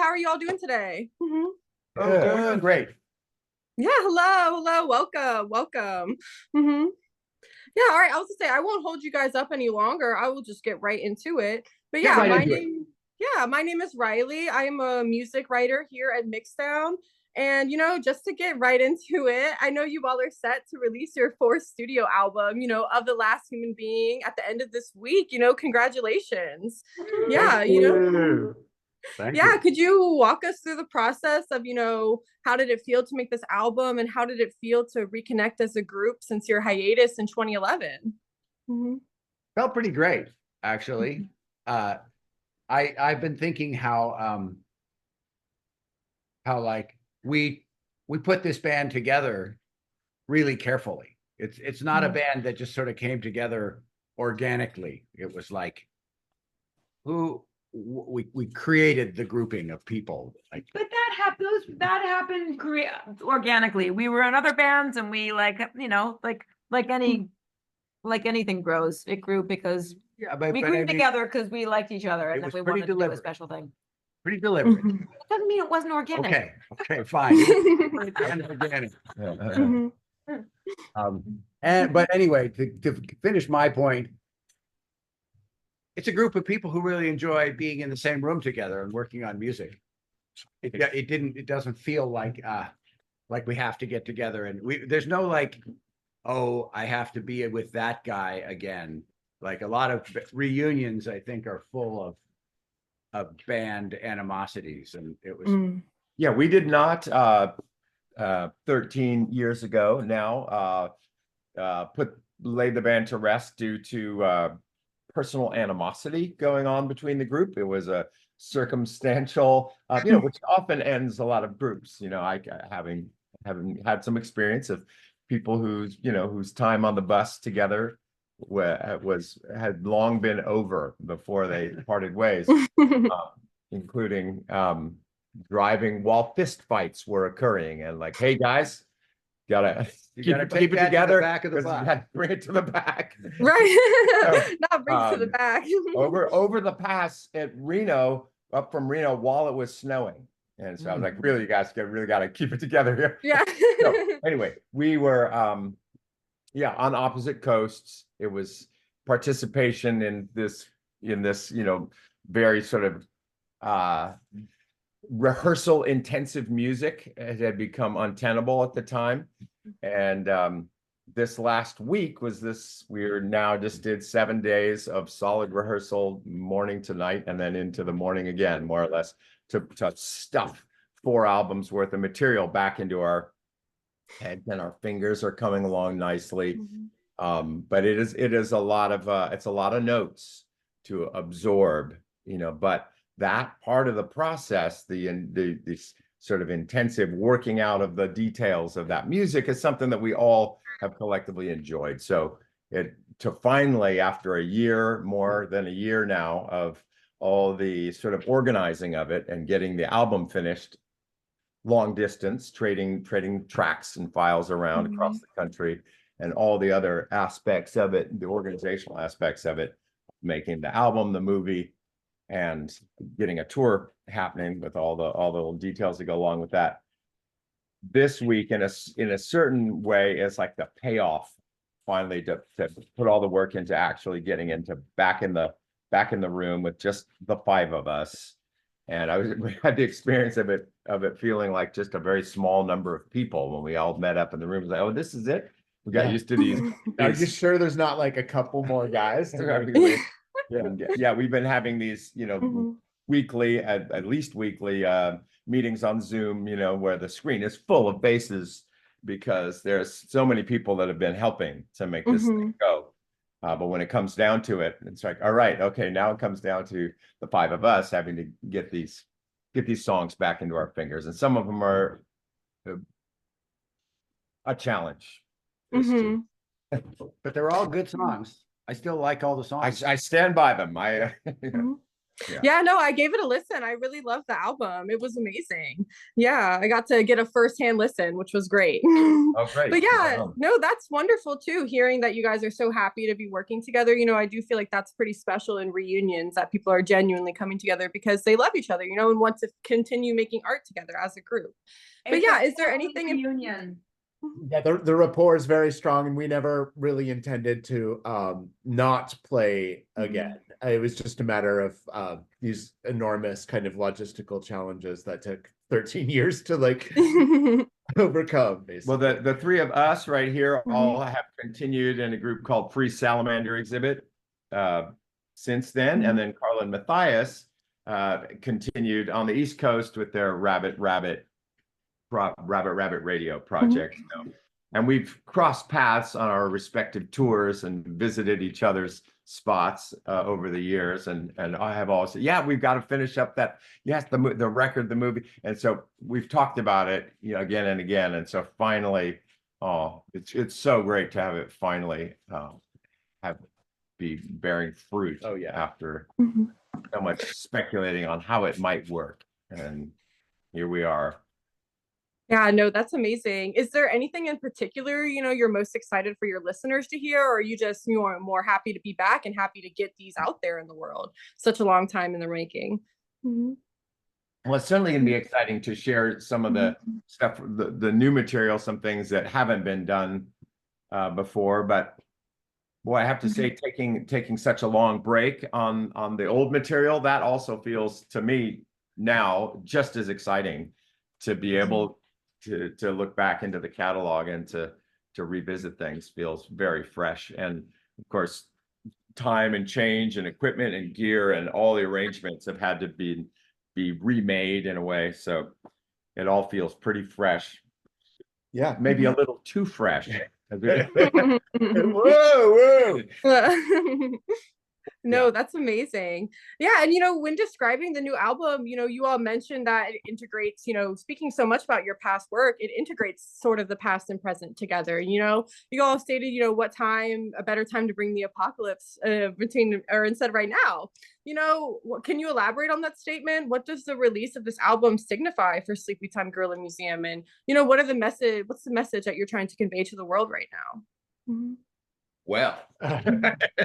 are you all doing today? Oh, we're doing great. Yeah, hello, welcome. Yeah, all right. I was gonna say I won't hold you guys up any longer. I will just get right into it. But yeah, my name is Riley. I am a music writer here at Mxdwn. And just to get right into it, I know you all are set to release your fourth studio album, Of the Last Human Being at the end of this week. Congratulations. Yeah, Thank yeah, you. could you walk us through the process of, how did it feel to make this album and how did it feel to reconnect as a group since your hiatus in 2011? Felt pretty great, actually. I've been thinking how like we put this band together really carefully. It's not a band that just sort of came together organically. It was like we created the grouping of people. But that happened organically. We were in other bands and we like anything grows. It grew because we grew together because we liked each other and then we wanted to do a special thing. Pretty deliberate. It doesn't mean it wasn't organic. Okay, fine. Organic. But anyway, to finish my point, it's a group of people who really enjoy being in the same room together and working on music. It doesn't feel like we have to get together and there's no like, oh, I have to be with that guy again. Like a lot of reunions, I think, are full of band animosities, and it was. Yeah, we did not 13 years ago now laid the band to rest due to personal animosity going on between the group. It was a circumstantial, which often ends a lot of groups. I having had some experience of people whose time on the bus together had long been over before they parted ways, including driving while fist fights were occurring and like, hey guys, you gotta keep it together because you had to bring it to the back. Right. Not bring it to the back. over the pass at Reno, up from Reno while it was snowing. And so I was like, really, you guys really got to keep it together here. Yeah. So anyway, we were, on opposite coasts. It was participation in this, very sort of rehearsal intensive music. It had become untenable at the time. And this last week we now just did 7 days of solid rehearsal, morning to night, and then into the morning again, more or less, to stuff 4 albums worth of material back into our heads, and our fingers are coming along nicely. But it is a lot of it's a lot of notes to absorb, but that part of the process, the sort of intensive working out of the details of that music is something that we all have collectively enjoyed. So to finally, after a year, more than a year now, of all the sort of organizing of it and getting the album finished, long distance, trading tracks and files around across the country, and all the other aspects of it, the organizational aspects of it, making the album, the movie, and getting a tour happening with all the details that go along with that. This week, in a certain way, is like the payoff finally to put all the work into actually getting back in the room with just the 5 of us. And we had the experience of it feeling like just a very small number of people when we all met up in the room. It was like, oh, this is it. We got used to these. Are you sure there's not like a couple more guys? Yeah, we've been having these, weekly, at least weekly meetings on Zoom, where the screen is full of faces because there's so many people that have been helping to make this thing go. But when it comes down to it, it's like, all right, okay, now it comes down to the 5 of us having to get these songs back into our fingers, and some of them are a challenge. But they're all good songs. I still like all the songs. I stand by them. Yeah, no, I gave it a listen. I really loved the album. It was amazing. Yeah, I got to get a firsthand listen, which was great. Oh, great. But yeah, Wow. no, that's wonderful too. Hearing that you guys are so happy to be working together. I do feel like that's pretty special in reunions, that people are genuinely coming together because they love each other, and want to continue making art together as a group. But yeah, is there anything in reunion? Yeah, the rapport is very strong, and we never really intended to not play again. It was just a matter of these enormous kind of logistical challenges that took 13 years to like overcome, basically. Well, the three of us right here all have continued in a group called Free Salamander Exhibit since then. And then Carla and Matthias continued on the East Coast with their Rabbit Radio project. And we've crossed paths on our respective tours and visited each other's spots over the years. And I have always said, yeah, we've got to finish up that, yes, the record, the movie. And so we've talked about it, again and again. And so finally, it's so great to have it finally be bearing fruit. Oh, yeah. After so much speculating on how it might work. And here we are. Yeah, no, that's amazing. Is there anything in particular, you're most excited for your listeners to hear, or are you just more happy to be back and happy to get these out there in the world? Such a long time in the making. Well, it's certainly going to be exciting to share some of the stuff, the new material, some things that haven't been done before. But boy, I have to say, taking such a long break on the old material, that also feels to me now just as exciting to be able to look back into the catalog and to revisit things. Feels very fresh. And of course, time and change and equipment and gear and all the arrangements have had to be remade in a way. So it all feels pretty fresh. Yeah. Maybe a little too fresh. Whoa. No, that's amazing. Yeah, and when describing the new album, you all mentioned that it integrates, speaking so much about your past work, it integrates sort of the past and present together. You all stated, what time, a better time to bring the apocalypse instead of right now. Can you elaborate on that statement? What does the release of this album signify for Sleepytime Gorilla Museum? And, what's the message that you're trying to convey to the world right now? Well,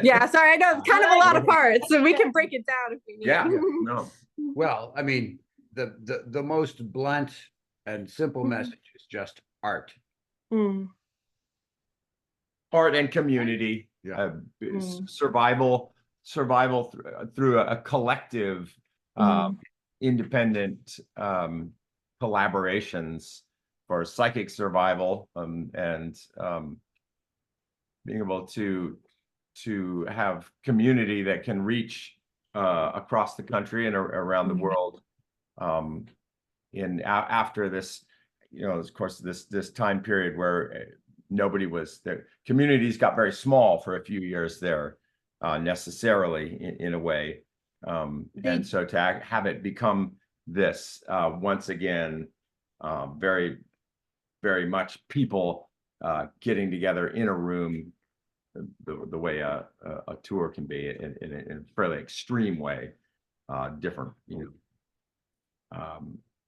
yeah, sorry, I know it's kind of a lot of parts, so we can break it down if we need. Yeah, no. Well, I mean, the most blunt and simple message is just art. Art and community, survival through a collective, independent collaborations for psychic survival, and being able to have community that can reach across the country and around the world. After this, of course, this time period where nobody was there, communities got very small for a few years there, necessarily in a way, and so to have it become this once again, very, very much people getting together in a room, the way a tour can be in a fairly extreme way, different.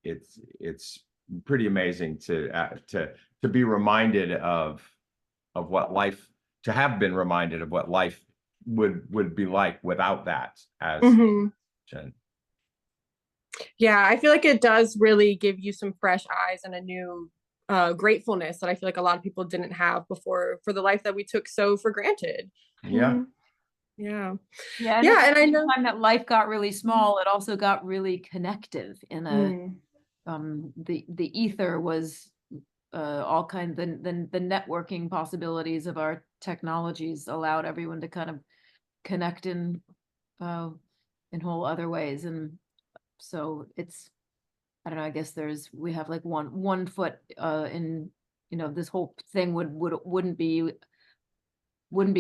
It's pretty amazing to be reminded of what life, to have been reminded of what life would be like without that as. Yeah, I feel like it does really give you some fresh eyes and a new gratefulness that I feel like a lot of people didn't have before for the life that we took so for granted. Yeah. Yeah. And I know time that life got really small, it also got really connective in a the ether was all kinds, the networking possibilities of our technologies allowed everyone to kind of connect in whole other ways. And so it's, I don't know, I guess we have like one foot in, this whole thing wouldn't be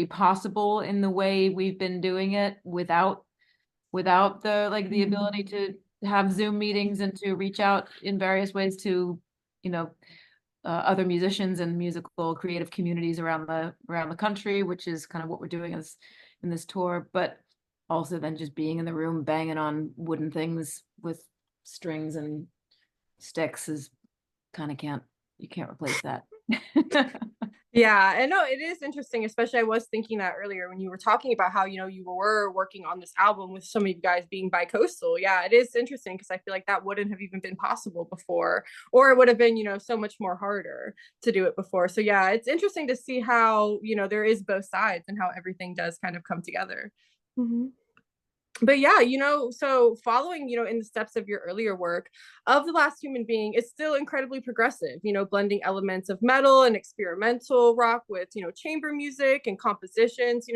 possible in the way we've been doing it without the ability to have Zoom meetings and to reach out in various ways to, other musicians and musical creative communities around the country, which is kind of what we're doing in this tour. But also then just being in the room banging on wooden things with strings and sticks is you can't replace that. Yeah, and no, it is interesting, especially I was thinking that earlier when you were talking about how, you were working on this album with so many guys being bi-coastal. Yeah, it is interesting because I feel like that wouldn't have even been possible before, or it would have been, so much more harder to do it before. So yeah, it's interesting to see how, there is both sides and how everything does kind of come together. Mm-hmm. But yeah, so following, in the steps of your earlier work, Of the Last Human Being is still incredibly progressive, blending elements of metal and experimental rock with, chamber music and compositions.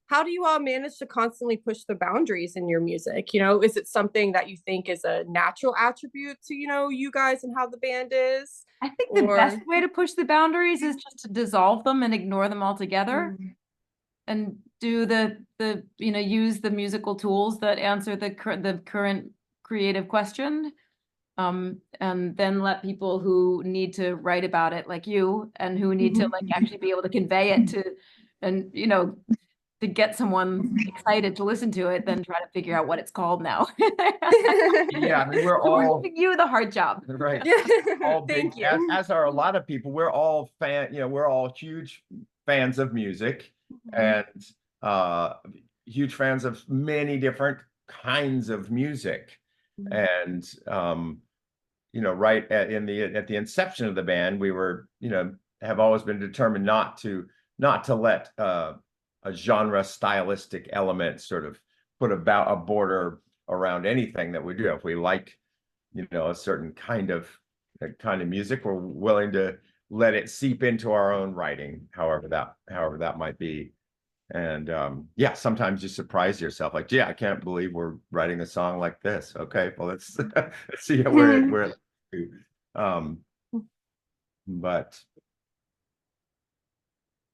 How do you all manage to constantly push the boundaries in your music? Is it something that you think is a natural attribute to, you guys and how the band is? I think the best way to push the boundaries is just to dissolve them and ignore them altogether. Mm-hmm. And do use the musical tools that answer the current creative question, and then let people who need to write about it, like you, and who need to like actually be able to convey it to, and to get someone excited to listen to it, then try to figure out what it's called now. Yeah, I mean, we're all giving you the hard job, right? All Thank you. As are a lot of people. We're all we're all huge fans of music. And huge fans of many different kinds of music. And right at the inception of the band, we were have always been determined not to let a genre stylistic element sort of put about a border around anything that we do. If we like a certain kind of music, we're willing to let it seep into our own writing, however that might be. And yeah, sometimes you surprise yourself, like, yeah, I can't believe we're writing a song like this. Okay, well, let's see where but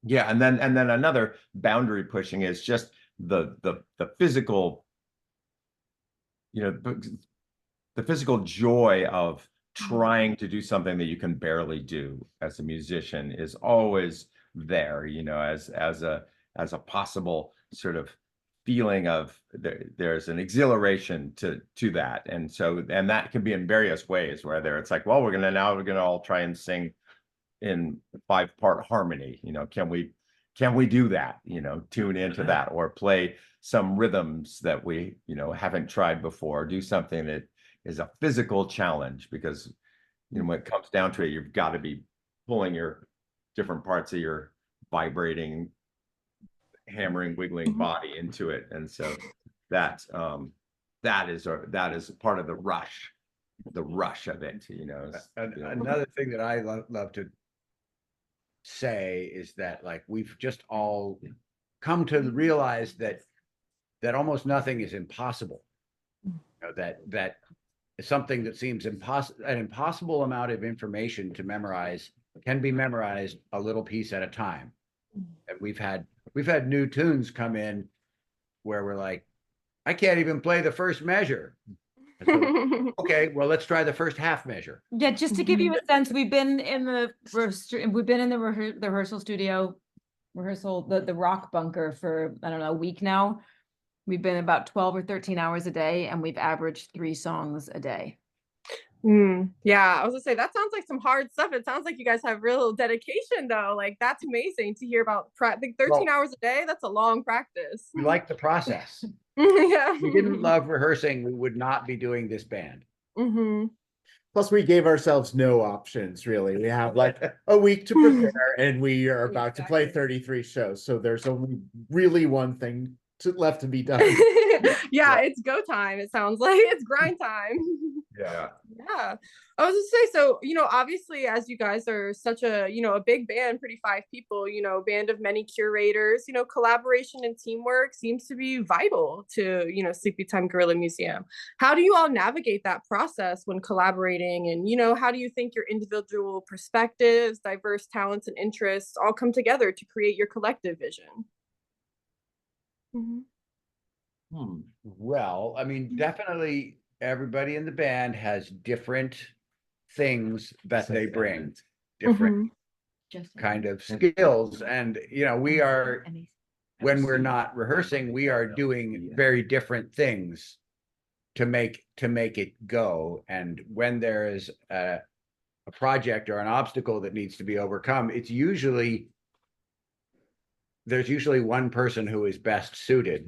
yeah, and then another boundary pushing is just the physical, the physical joy of trying to do something that you can barely do as a musician is always there, as a possible sort of feeling of there's an exhilaration to that. And so, and that can be in various ways, whether it's like, well, we're gonna all try and sing in 5-part harmony, can we do that, tune into that, or play some rhythms that we haven't tried before, do something that is a physical challenge, because when it comes down to it, you've got to be pulling your different parts of your vibrating, hammering, wiggling body into it. And so that is part of the rush of it. Another thing that I love to say is that, like, we've just all come to realize that almost nothing is impossible. That something that seems an impossible amount of information to memorize can be memorized a little piece at a time. And we've had new tunes come in where we're like, I can't even play the first measure. So, okay, well, let's try the first half measure. Yeah, just to give you a sense, we've been in the rehearsal studio, the rock bunker for, I don't know, a week now. We've been about 12 or 13 hours a day, and we've averaged 3 songs a day. Yeah, I was gonna say, that sounds like some hard stuff. It sounds like you guys have real dedication, though. Like, that's amazing to hear about. 13 hours a day, that's a long practice. We like the process. Yeah. If we didn't love rehearsing, we would not be doing this band. Plus, we gave ourselves no options, really. We have like a week to prepare, and we are about to play 33 shows. So there's only really one thing left to be done. Yeah, it's go time. It sounds like it's grind time. Yeah. I was just say, so obviously, as you guys are such a a big band, pretty 5 people, band of many curators, collaboration and teamwork seems to be vital to Sleepytime Gorilla Museum. How do you all navigate that process when collaborating, and how do you think your individual perspectives, diverse talents, and interests all come together to create your collective vision? Well, I mean, definitely everybody in the band has different things that they bring, different kind of skills. And, we are when we're not rehearsing, we are doing very different things to make it go. And when there is a project or an obstacle that needs to be overcome, there's usually one person who is best suited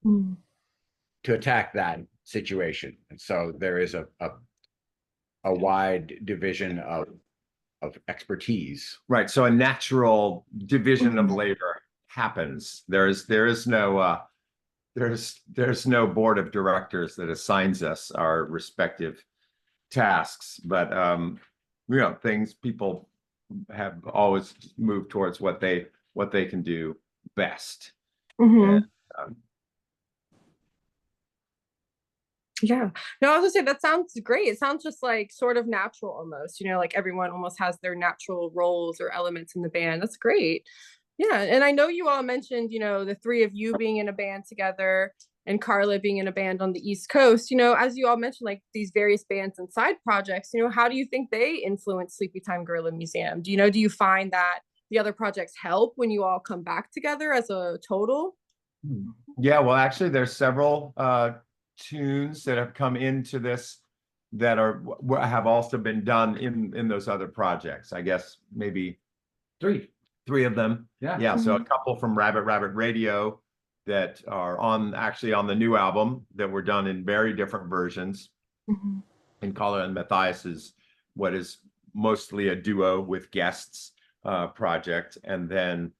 to attack that situation. And so there is a wide division of expertise. Right. So a natural division of labor happens. There's no board of directors that assigns us our respective tasks, but people have always moved towards what they can do best. And, yeah, no, I was gonna say that sounds great. It sounds just like sort of natural almost, like everyone almost has their natural roles or elements in the band. That's great. Yeah, and I know you all mentioned, the three of you being in a band together and Carla being in a band on the East Coast. As you all mentioned, like these various bands and side projects, how do you think they influence Sleepytime Gorilla Museum? Do you find that the other projects help when you all come back together as a total? Yeah, well, actually, there's several tunes that have come into this that have also been done in those other projects. I guess maybe three of them. Yeah. So a couple from Rabbit Radio that are actually on the new album that were done in very different versions. And Carla and Matthias's what is mostly a duo with guests project. And then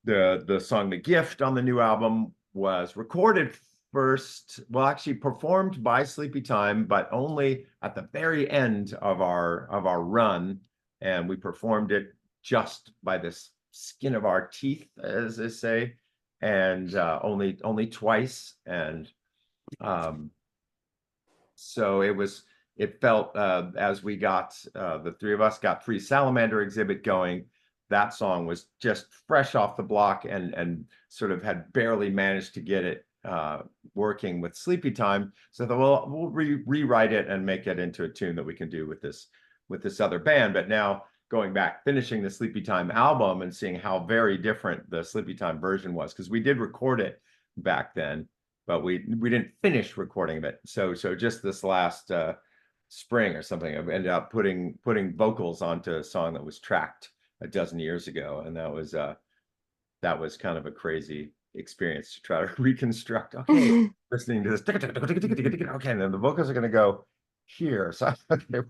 the song The Gift on the new album was recorded first, well, actually performed by Sleepytime, but only at the very end of our run. And we performed it just by the skin of our teeth, as they say, and only twice. And so it felt as we got the three of us got Pre-Salamander exhibit going, that song was just fresh off the block and sort of had barely managed to get it working with Sleepytime. So I thought, we'll rewrite it and make it into a tune that we can do with this other band. But now going back, finishing the Sleepytime album and seeing how very different the Sleepytime version was, because we did record it back then, but we didn't finish recording it. So just this last spring or something, I ended up putting vocals onto a song that was tracked a dozen years ago, and that was kind of a crazy experience to try to reconstruct. Okay, listening to this, okay, and then the vocals are going to go here. So okay,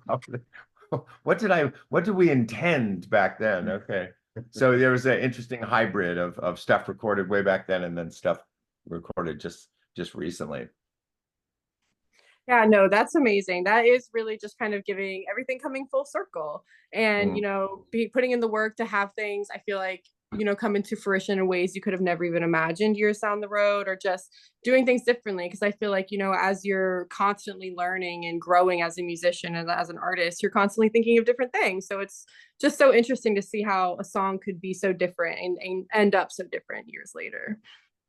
what did we intend back then? Okay, so there was an interesting hybrid of stuff recorded way back then and then stuff recorded just recently. Yeah, no, that's amazing. That is really just kind of giving everything coming full circle, and putting in the work to have things, I feel like, come into fruition in ways you could have never even imagined years down the road, or just doing things differently. Because I feel like, as you're constantly learning and growing as a musician and as an artist, you're constantly thinking of different things. So it's just so interesting to see how a song could be so different and end up so different years later.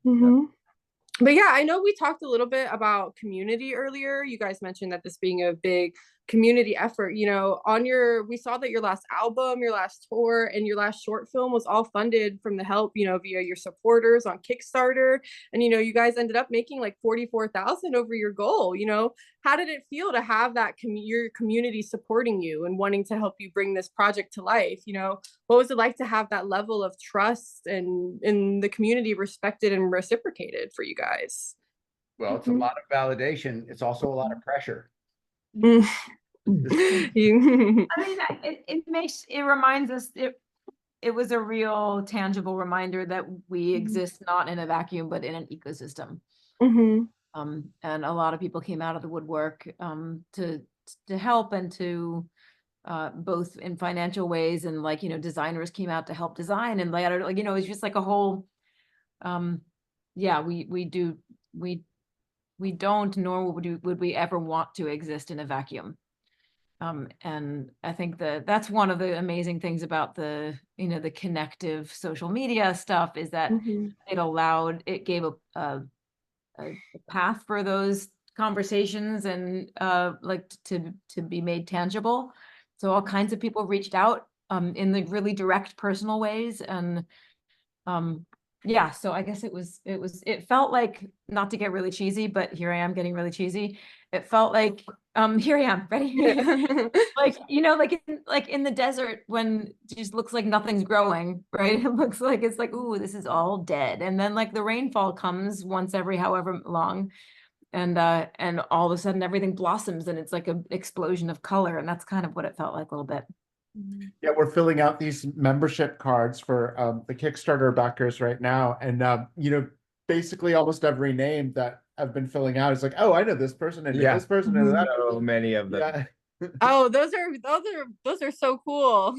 But yeah, I know we talked a little bit about community earlier. You guys mentioned that this being a big community effort, we saw that your last album, your last tour, and your last short film was all funded from the help, via your supporters on Kickstarter. And, you guys ended up making like 44,000 over your goal. How did it feel to have that your community supporting you and wanting to help you bring this project to life? What was it like to have that level of trust and in the community respected and reciprocated for you guys? Well, it's a lot of validation. It's also a lot of pressure. I mean, it reminds us, it was a real tangible reminder that we exist not in a vacuum, but in an ecosystem. And a lot of people came out of the woodwork to help, and to both in financial ways, and designers came out to help design, and it's just like a whole we don't, nor would we ever want to exist in a vacuum. And I think that's one of the amazing things about the connective social media stuff, is that it gave a path for those conversations and to be made tangible. So all kinds of people reached out in the really direct personal ways, and yeah, so I guess it felt like, not to get really cheesy, but here I am getting really cheesy. It felt like, here I am, ready? Like, like in the desert when it just looks like nothing's growing, right? It looks like it's like, ooh, this is all dead. And then like the rainfall comes once every however long, and all of a sudden everything blossoms and it's like an explosion of color. And that's kind of what it felt like a little bit. Yeah, we're filling out these membership cards for the Kickstarter backers right now. And basically almost every name that I've been filling out is like, oh, I know this person and this person and that. So many of them. Yeah. Oh, those are so cool.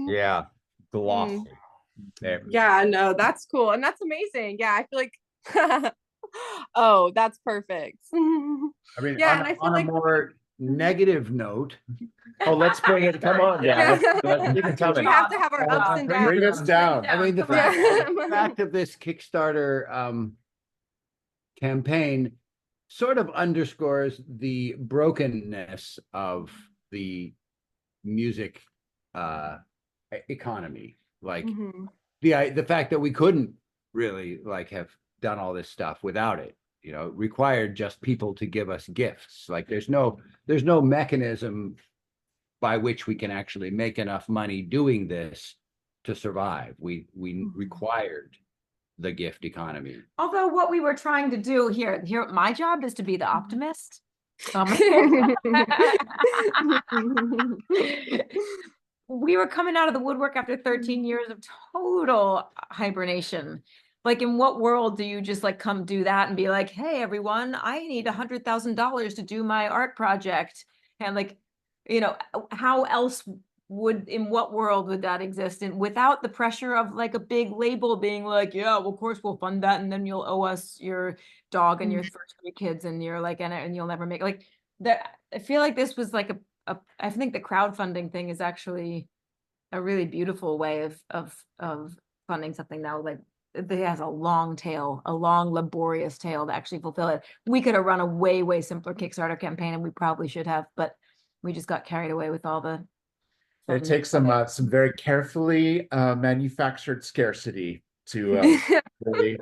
Yeah. Glossy. Yeah, no, that's cool. And that's amazing. Yeah, I feel like oh, that's perfect. I mean, yeah, on, and I feel on like a more negative note. Oh, let's bring it. Come on, yeah. Let's keep it we coming. have to have our ups and downs. Bring us down. I mean, the fact of this Kickstarter campaign sort of underscores the brokenness of the music economy. Like the fact that we couldn't really like have done all this stuff without it. You know, it required just people to give us gifts. Like there's no mechanism by which we can actually make enough money doing this to survive. We required the gift economy. Although what we were trying to do here, my job is to be the optimist. We were coming out of the woodwork after 13 years of total hibernation. Like, in what world do you just like come do that and be like, hey, everyone, I need $100,000 to do my art project? And like, how else in what world would that exist? And without the pressure of like a big label being like, yeah, well, of course we'll fund that. And then you'll owe us your dog and your first 3 kids. And you're like, and you'll never make like that. I feel like this was like I think the crowdfunding thing is actually a really beautiful way of funding something now. Like, it has a long tail, a long laborious tail to actually fulfill it. We could have run a way simpler Kickstarter campaign, and we probably should have, but we just got carried away with all the. It takes some very carefully manufactured scarcity to really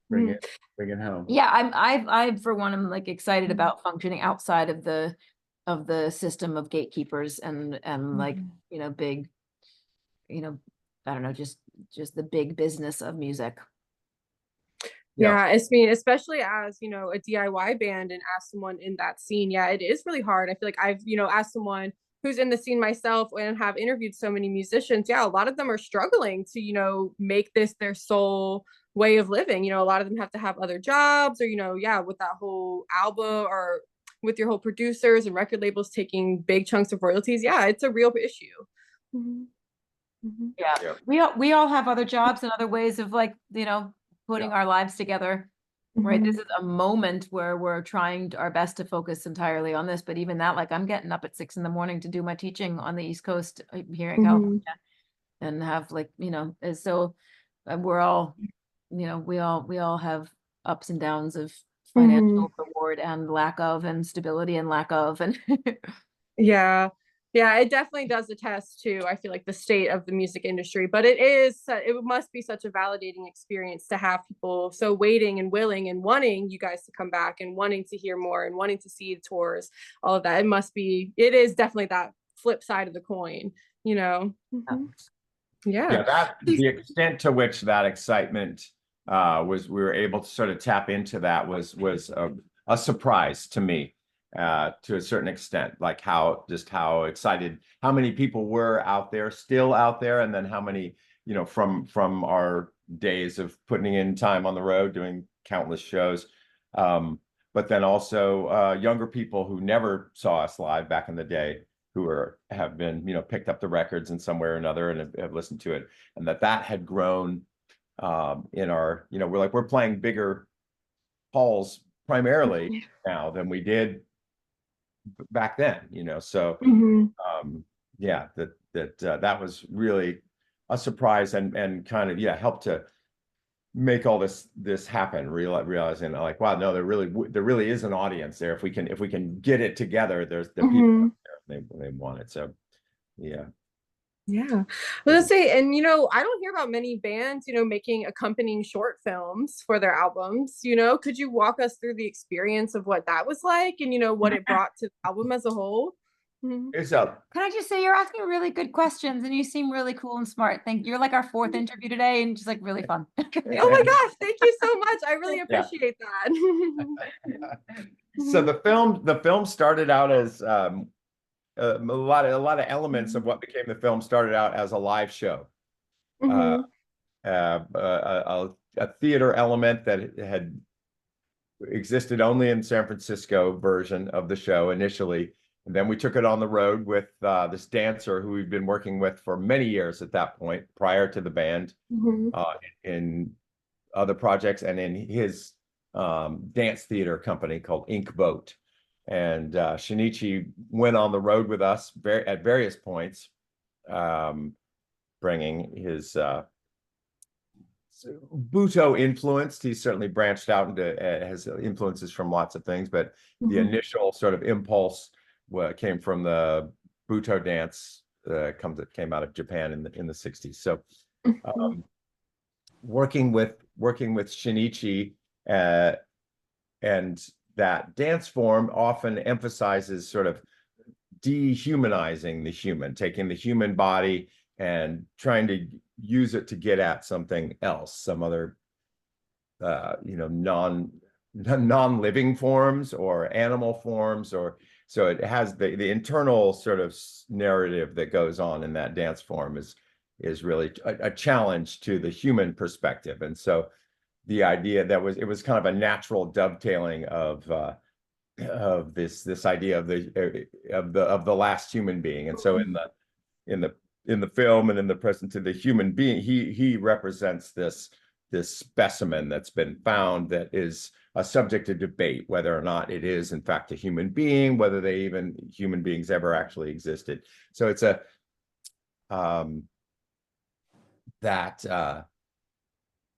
bring it home. Yeah, I for one am like excited about functioning outside of the system of gatekeepers and like big, I don't know, just the big business of music. Yeah, I mean, especially as, a DIY band and as someone in that scene, yeah, it is really hard. I feel like I've, as someone who's in the scene myself and have interviewed so many musicians, yeah, a lot of them are struggling to, make this their sole way of living. A lot of them have to have other jobs or, yeah, with that whole album or with your whole producers and record labels taking big chunks of royalties. Yeah, it's a real issue. Yeah, we all have other jobs and other ways of like, putting our lives together, right? This is a moment where we're trying our best to focus entirely on this, but even that, like, I'm getting up at 6 a.m. to do my teaching on the East Coast here in California, and have like, so we're all, we all have ups and downs of financial reward and lack of, and stability and lack of, and yeah, it definitely does attest to, I feel like, the state of the music industry, but it must be such a validating experience to have people so waiting and willing and wanting you guys to come back and wanting to hear more and wanting to see tours, all of that. It is definitely that flip side of the coin, Yeah, that the extent to which that excitement we were able to sort of tap into that was a surprise to me. To a certain extent, like how excited, how many people were still out there, and then how many, from our days of putting in time on the road, doing countless shows, but then also younger people who never saw us live back in the day, who have been, picked up the records in some way or another and have listened to it, and that had grown in our, we're playing bigger halls primarily now than we did back then, so yeah, that was really a surprise and kind of helped to make all this happen, realizing like, wow, no, there really is an audience there. If we can get it together, there's the people there, they want it. So yeah. Yeah. Let's say, and I don't hear about many bands, making accompanying short films for their albums. Could you walk us through the experience of what that was like and what it brought to the album as a whole? It's up. Can I just say you're asking really good questions and you seem really cool and smart. You're like our 4th interview today and just like really fun. Oh my gosh, thank you so much. I really appreciate that. So the film started out as a lot of elements of what became the film started out as a live show. A theater element that had existed only in San Francisco version of the show initially. And then we took it on the road with this dancer who we've been working with for many years at that point, prior to the band, in other projects and in his dance theater company called Ink Boat. And Shinichi went on the road with us at various points, bringing his Buto influenced. He's certainly branched out into has influences from lots of things, but the initial sort of impulse came from the Buto dance came out of Japan in the 60s. So working with Shinichi and that dance form often emphasizes sort of dehumanizing the human, taking the human body and trying to use it to get at something else, some other non-living forms or animal forms, or so it has the internal sort of narrative that goes on in that dance form is really a challenge to the human perspective. And so the idea that it was kind of a natural dovetailing of this idea of the last human being. And so in the film and in the present to the human being, he represents this specimen that's been found that is a subject of debate, whether or not it is in fact a human being, whether human beings ever actually existed. So it's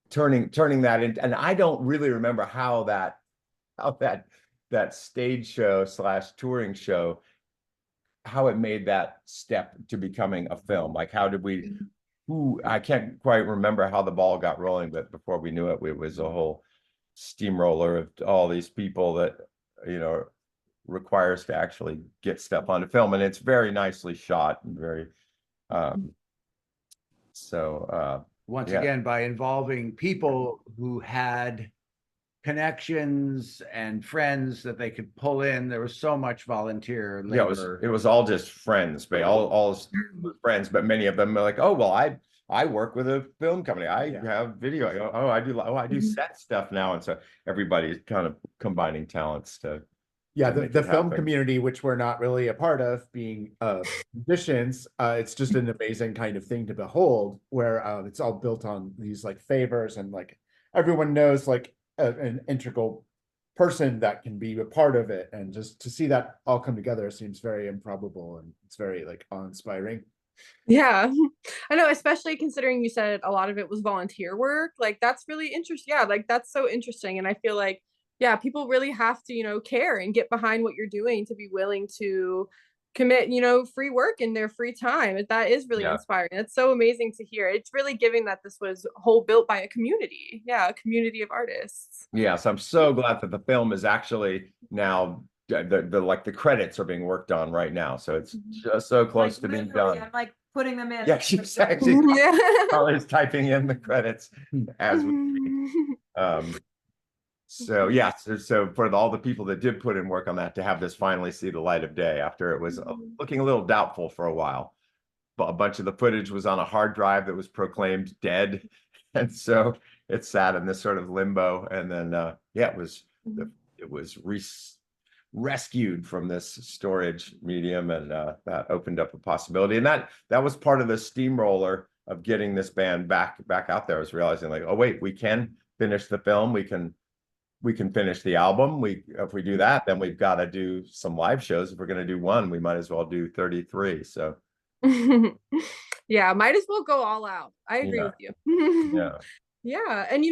turning that in, and I don't really remember how that stage show / touring show, how it made that step to becoming a film. Like, how did I can't quite remember how the ball got rolling, but before we knew it, it was a whole steamroller of all these people that, requires to actually get stuff onto film. And it's very nicely shot and very, once again, by involving people who had connections and friends that they could pull in, there was so much volunteer labor. It was all just friends, but all friends, but many of them were like, oh, well, I work with a film company. I have video. I do set stuff now. And so everybody's kind of combining talents to the film community, which we're not really a part of, being musicians, it's just an amazing kind of thing to behold, where it's all built on these like favors, and like everyone knows like an integral person that can be a part of it, and just to see that all come together seems very improbable, and it's very like awe-inspiring. Yeah, I know, especially considering you said a lot of it was volunteer work. Like, that's really interesting. Yeah, like that's so interesting. And I feel like, people really have to, care and get behind what you're doing to be willing to commit, free work in their free time. That is really inspiring. It's so amazing to hear. It's really giving that this was built by a community. Yeah, a community of artists. Yes, I'm so glad that the film is actually now the credits are being worked on right now. So it's just so close to being done. I'm like putting them in. Yeah, she's actually always typing in the credits as we speak. So so for all the people that did put in work on that, to have this finally see the light of day after it was looking a little doubtful for a while. But a bunch of the footage was on a hard drive that was proclaimed dead, and so it sat in this sort of limbo. And then it was rescued from this storage medium, and that opened up a possibility. And that was part of the steamroller of getting this band back out there, was realizing like, oh wait, we can finish the film, we can finish the album. If we do that, then we've got to do some live shows. If we're going to do one, we might as well do 33. So yeah, might as well go all out. I agree with you. Yeah. Yeah. And,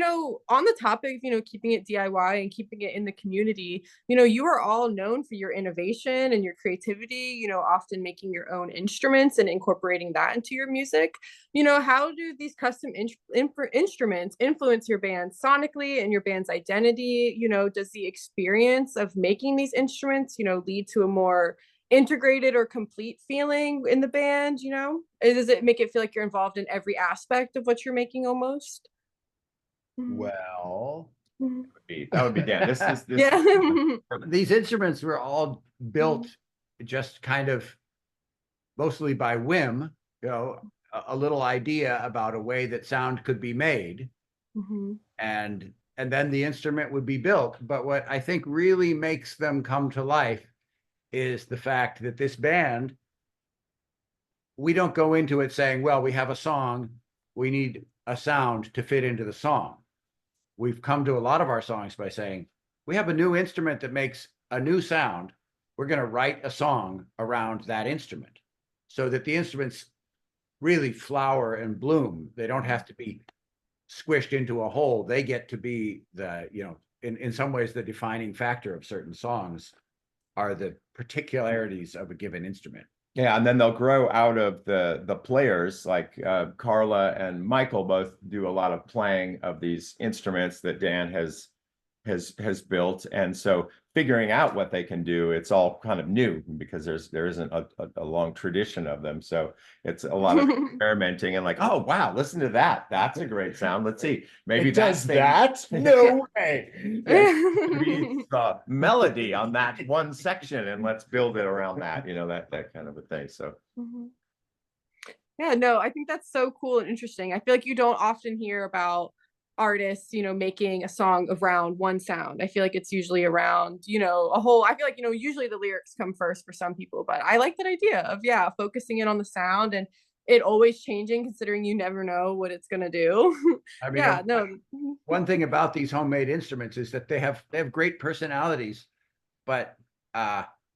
on the topic of, keeping it DIY and keeping it in the community, you are all known for your innovation and your creativity, often making your own instruments and incorporating that into your music. How do these custom instruments influence your band sonically and your band's identity? Does the experience of making these instruments, lead to a more integrated or complete feeling in the band? Does it make it feel like you're involved in every aspect of what you're making almost? Well, that would be Dan. This Yeah. These instruments were all built just kind of mostly by whim, a little idea about a way that sound could be made. And then the instrument would be built. But what I think really makes them come to life is the fact that this band, we don't go into it saying, well, we have a song, we need a sound to fit into the song. We've come to a lot of our songs by saying, we have a new instrument that makes a new sound. We're going to write a song around that instrument so that the instruments really flower and bloom. They don't have to be squished into a hole. They get to be in some ways, the defining factor of certain songs are the particularities of a given instrument. Yeah, and then they'll grow out of the players, like Carla and Michael both do a lot of playing of these instruments that Dan has built, and so figuring out what they can do, it's all kind of new because there isn't a long tradition of them. So it's a lot of experimenting and like, oh wow, listen to that. That's a great sound. Let's see. Maybe it does that? No way. Maybe the melody on that one section and let's build it around that, that kind of a thing. So yeah, no, I think that's so cool and interesting. I feel like you don't often hear about artists making a song around one sound. I feel like it's usually around a whole, I feel like usually the lyrics come first for some people, but I like that idea of focusing in on the sound and it always changing, considering you never know what it's going to do. I mean, one thing about these homemade instruments is that they have great personalities, but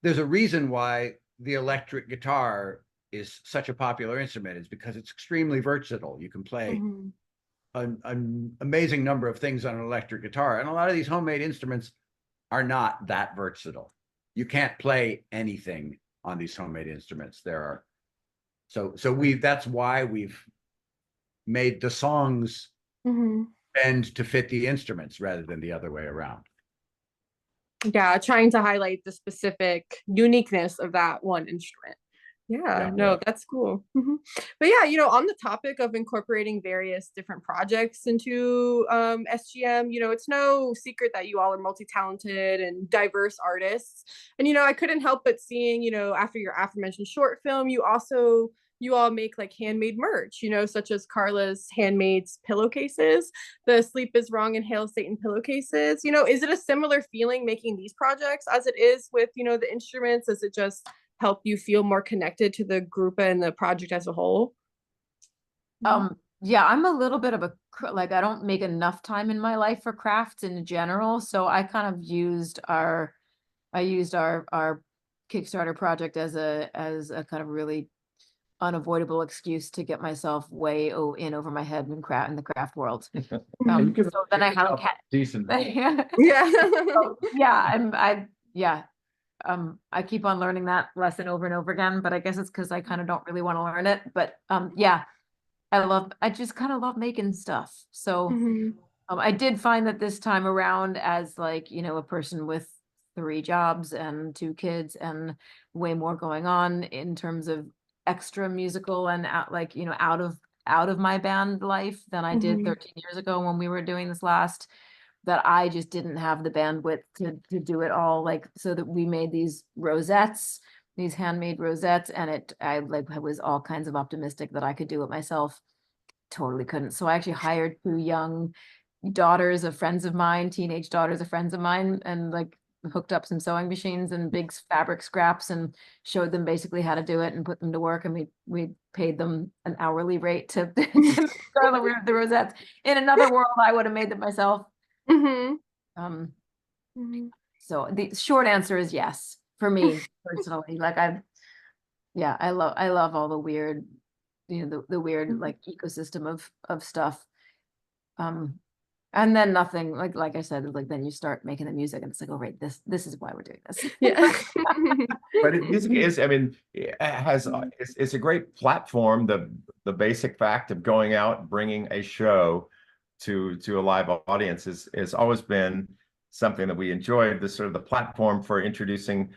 there's a reason why the electric guitar is such a popular instrument. It's because it's extremely versatile. You can play an amazing number of things on an electric guitar, and a lot of these homemade instruments are not that versatile. You can't play anything on these homemade instruments. That's why we've made the songs bend to fit the instruments rather than the other way around. Yeah, trying to highlight the specific uniqueness of that one instrument. That's cool. But on the topic of incorporating various different projects into SGM, it's no secret that you all are multi-talented and diverse artists. And I couldn't help but seeing, after your aforementioned short film, you all make like handmade merch, such as Carla's handmade pillowcases, the Sleep is Wrong and Hail Satan pillowcases. Is it a similar feeling making these projects as it is with, the instruments? Is it just help you feel more connected to the group and the project as a whole? Yeah, I'm a little bit of I don't make enough time in my life for crafts in general, so I kind of used our Kickstarter project as a kind of really unavoidable excuse to get myself way in over my head in the craft world. So then I have a cat. Decent. I keep on learning that lesson over and over again, but I guess it's because I kind of don't really want to learn it. But I just kind of love making stuff. So I did find that this time around, as like, a person with 3 jobs and 2 kids and way more going on in terms of extra musical and out of my band life than I did 13 years ago when we were doing this last, that I just didn't have the bandwidth to do it all. So that we made these rosettes, these handmade rosettes, and I was all kinds of optimistic that I could do it myself. Totally couldn't. So I actually hired 2 young daughters of friends of mine, teenage daughters of friends of mine, and hooked up some sewing machines and big fabric scraps and showed them basically how to do it and put them to work. And we paid them an hourly rate to the rosettes. In another world, I would have made them myself. So the short answer is yes, for me personally. I love all the weird, the weird ecosystem of stuff. And then nothing, like I said, like then you start making the music and it's like, oh, right, this is why we're doing this. Yeah. But music is, I mean, it has, it's a great platform. The basic fact of going out, bringing a show to a live audience has always been something that we enjoyed. This sort of the platform for introducing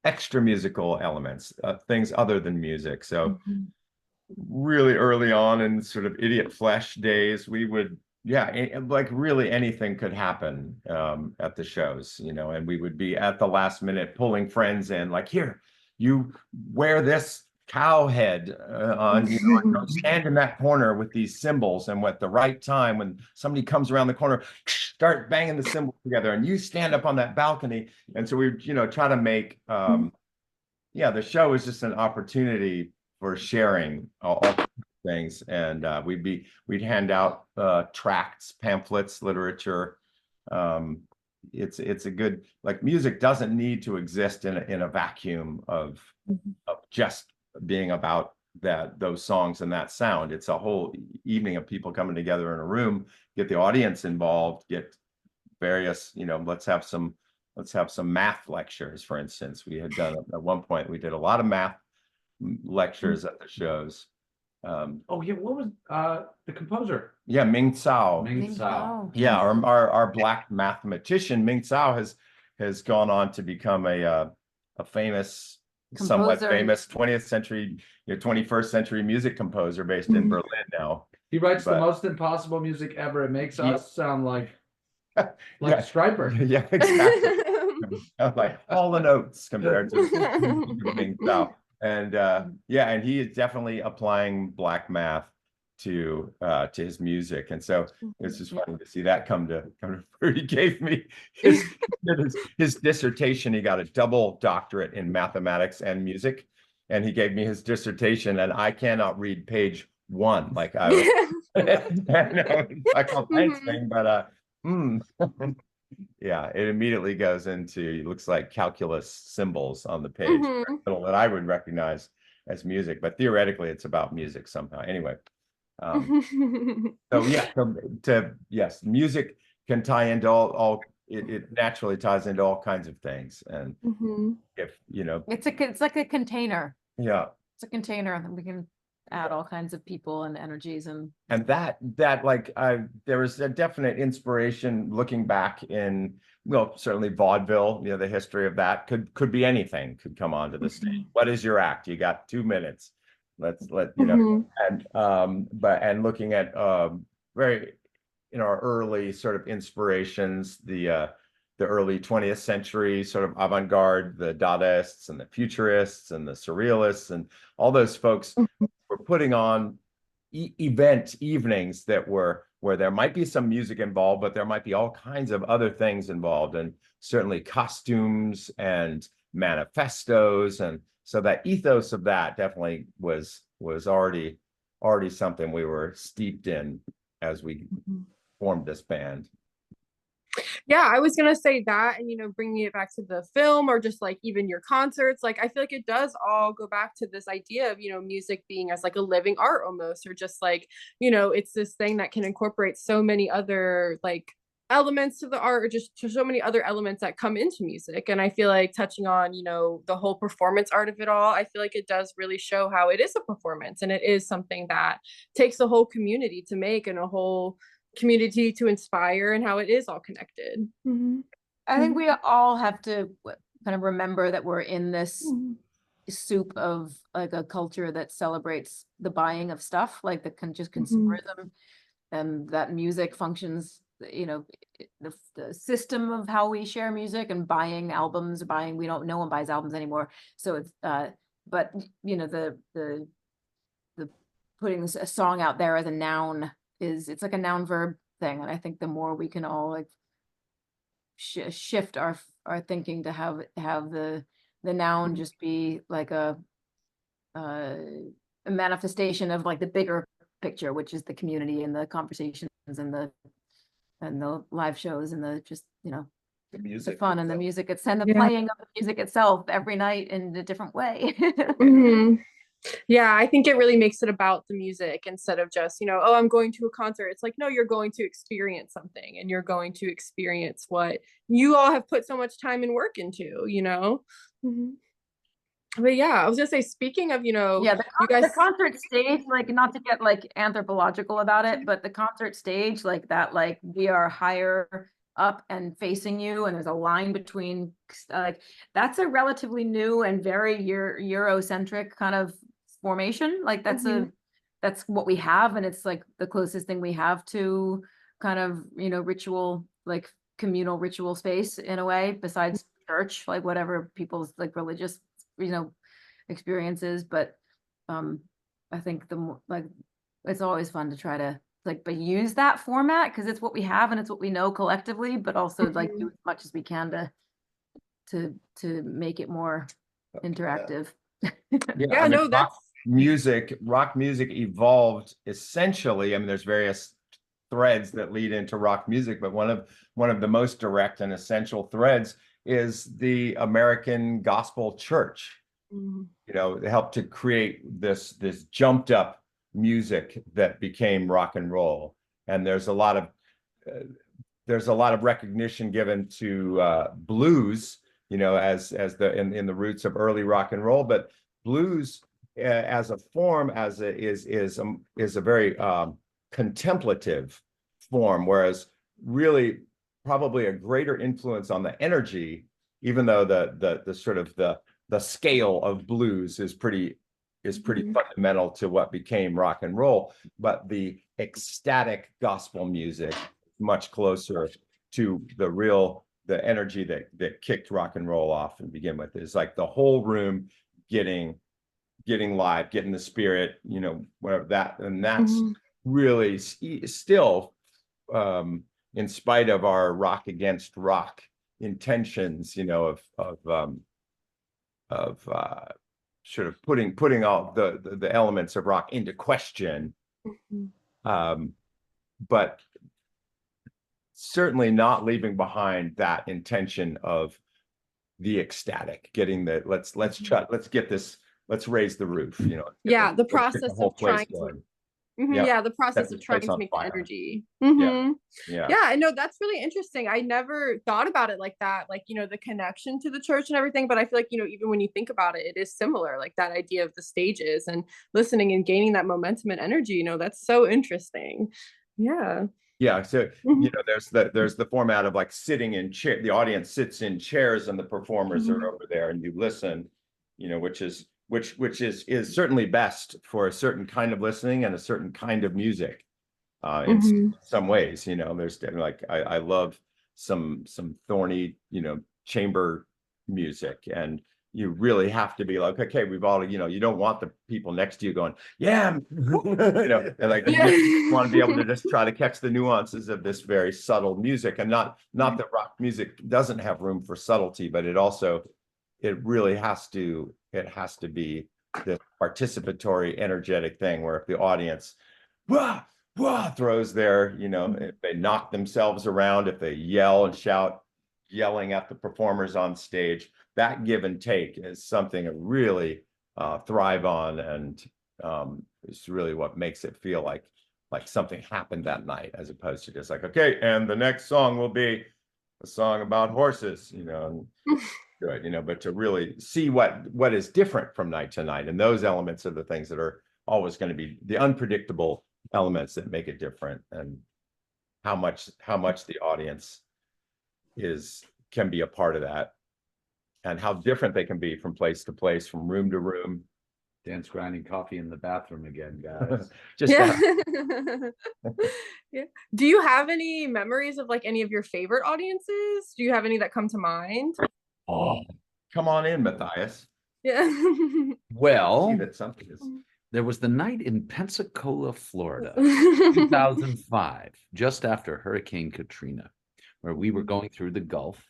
extra musical elements, things other than music. So really early on in sort of Idiot Flesh days, we would, like really anything could happen at the shows, you know, and we would be at the last minute pulling friends in, like, here, you wear this cow head on, you know, stand in that corner with these cymbals, and at the right time when somebody comes around the corner, start banging the cymbals together, and you stand up on that balcony. And so we, you know, try to make the show is just an opportunity for sharing all things. And we'd hand out tracts, pamphlets, literature. It's a good, like, music doesn't need to exist in a vacuum of just being about those songs and that sound. It's a whole evening of people coming together in a room, get the audience involved, get various, you know, let's have some math lectures, for instance. We had done at one point, we did a lot of math lectures at the shows. What was the composer? Yeah, Ming Tsao. Ming Tsao. Yeah, our black mathematician Ming Tsao has gone on to become a famous, somewhat famous 20th century, 21st century music composer based in Berlin now. He writes the most impossible music ever. It makes us sound like Stryper. Yeah, exactly. Like all the notes compared to Ming Tsao. And and he is definitely applying black math to his music, and so it's just funny to see that come to fruit. He gave me his dissertation. He got a double doctorate in mathematics and music, and he gave me his dissertation, and I cannot read page 1. Like I know I call thanks thing, but yeah, it immediately goes into, it looks like calculus symbols on the page that I would recognize as music, but theoretically it's about music somehow. Anyway, yes, music can tie into all it naturally ties into all kinds of things. And if you know, it's like a container. Yeah, it's a container that we can add all kinds of people and energies, and that like there was a definite inspiration looking back in, well, certainly vaudeville, you know, the history of that could be anything, could come onto the stage. What is your act? You got 2 minutes. Let you know. And looking at very, you know, our early sort of inspirations, the early 20th century sort of avant-garde, the Dadaists and the Futurists and the Surrealists, and all those folks were putting on event evenings that were where there might be some music involved, but there might be all kinds of other things involved, and certainly costumes and manifestos. And so that ethos of that definitely was already something we were steeped in as we formed this band. Yeah, I was gonna say that, and, you know, bringing it back to the film, or just like even your concerts, like I feel like it does all go back to this idea of, you know, music being as like a living art almost, or just like, you know, it's this thing that can incorporate so many other like elements to the art, or just so many other elements that come into music. And I feel like touching on, you know, the whole performance art of it all, I feel like it does really show how it is a performance, and it is something that takes a whole community to make, and a whole community to inspire, and how it is all connected. I think we all have to kind of remember that we're in this soup of like a culture that celebrates the buying of stuff, like the consumerism, and that music functions, you know, the system of how we share music and buying albums, no one buys albums anymore. So it's but you know, the putting a song out there as a noun it's like a noun verb thing. And I think the more we can all like shift our thinking to have the noun just be like a manifestation of like the bigger picture, which is the community and the conversations and the live shows and the just, you know, the music, the fun and the music and the playing of the music itself every night in a different way. Yeah, I think it really makes it about the music instead of just, oh, I'm going to a concert. It's like, no, you're going to experience something, and you're going to experience what you all have put so much time and work into, Mm-hmm. But yeah, I was gonna say, speaking of, Yeah, you guys, the concert stage, like, not to get like anthropological about it, but the concert stage, like that, like we are higher up and facing you, and there's a line between, like, that's a relatively new and very Eurocentric kind of formation. Like that's what we have, and it's like the closest thing we have to kind of, ritual, like communal ritual space in a way, besides church, like whatever people's like religious, experiences. But I think the more, like, it's always fun to try to but use that format because it's what we have and it's what we know collectively, but also like do as much as we can to make it more interactive. Yeah, no, that's rock music evolved essentially. I mean, there's various threads that lead into rock music, but one of the most direct and essential threads is the American gospel church. It helped to create this jumped up music that became rock and roll. And there's a lot of recognition given to blues, as in the roots of early rock and roll. But blues as a form is a very contemplative form, whereas really probably a greater influence on the energy, even though the sort of the scale of blues is pretty fundamental to what became rock and roll, but the ecstatic gospel music much closer to the energy that kicked rock and roll off and begin with. It's like the whole room getting live, getting the spirit, whatever that, and that's really still, in spite of our rock against rock intentions, of sort of putting all the elements of rock into question, but certainly not leaving behind that intention of the ecstatic, getting the let's get this, let's raise the roof, the process of trying to the process of trying to make the energy. Yeah, I know, that's really interesting. I never thought about it like that, like, the connection to the church and everything, but I feel like, even when you think about it, it is similar, like that idea of the stages and listening and gaining that momentum and energy. That's so interesting. So there's the format of like sitting in chair, the audience sits in chairs and the performers are over there and you listen, which is certainly best for a certain kind of listening and a certain kind of music. In some ways, there's like I love some thorny, chamber music, and you really have to be like, okay, we've all, you don't want the people next to you going, yeah, and like you want to be able to just try to catch the nuances of this very subtle music, and not that rock music doesn't have room for subtlety, but it really has to be this participatory, energetic thing where if the audience throws their, if they knock themselves around, if they yell and shout, yelling at the performers on stage, that give and take is something that really thrive on, and it's really what makes it feel like something happened that night, as opposed to just like, okay, and the next song will be a song about horses, and good, but to really see what is different from night to night, and those elements are the things that are always going to be the unpredictable elements that make it different, and how much the audience can be a part of that, and how different they can be from place to place, from room to room. Dan's grinding coffee in the bathroom again, guys. Do you have any memories of like any of your favorite audiences? Do you have any that come to mind? Oh, come on in, Matthias. Well, there was the night in Pensacola, Florida, 2005, just after Hurricane Katrina, where we were going through the Gulf,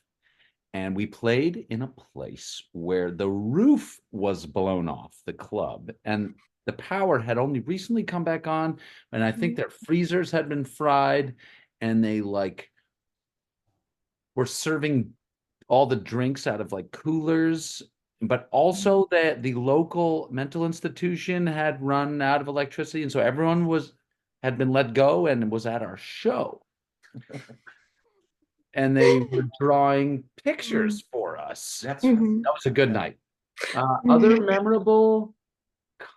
and we played in a place where the roof was blown off the club, and the power had only recently come back on, and I think their freezers had been fried, and they were serving all the drinks out of like coolers but also that the local mental institution had run out of electricity, and so everyone had been let go and was at our show. And they were drawing pictures for us. That's right. That was a good night. Other memorable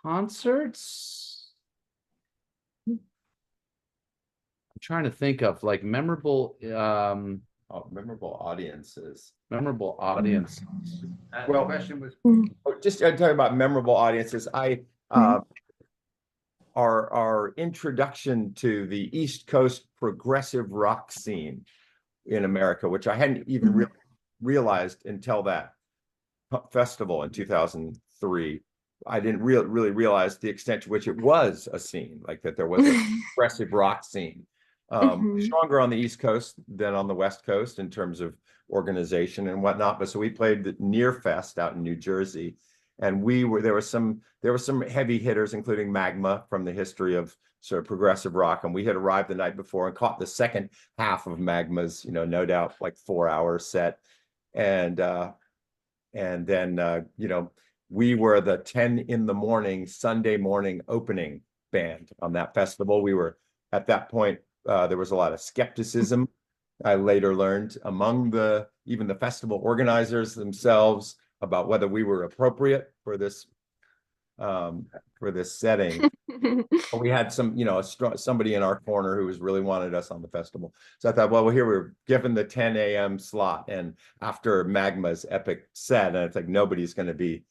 concerts? I'm trying to think of like memorable memorable audiences. Memorable audience. Well, the question was just talking about memorable audiences. Our introduction to the East Coast progressive rock scene in America, which I hadn't even really realized until that festival in 2003. I didn't really realize the extent to which it was a scene, like that there was a progressive rock scene. Stronger on the East Coast than on the West Coast in terms of organization and whatnot. But so we played the Near Fest out in New Jersey, and there were some heavy hitters, including Magma from the history of sort of progressive rock, and we had arrived the night before and caught the second half of Magma's, no doubt like 4-hour set, and then we were the 10 in the morning Sunday morning opening band on that festival. We were at that point. There was a lot of skepticism, I later learned, among even the festival organizers themselves about whether we were appropriate for this setting. We had somebody in our corner who really wanted us on the festival. So I thought, well, here we were given the 10 a.m. slot, and after Magma's epic set, and it's like nobody's going to be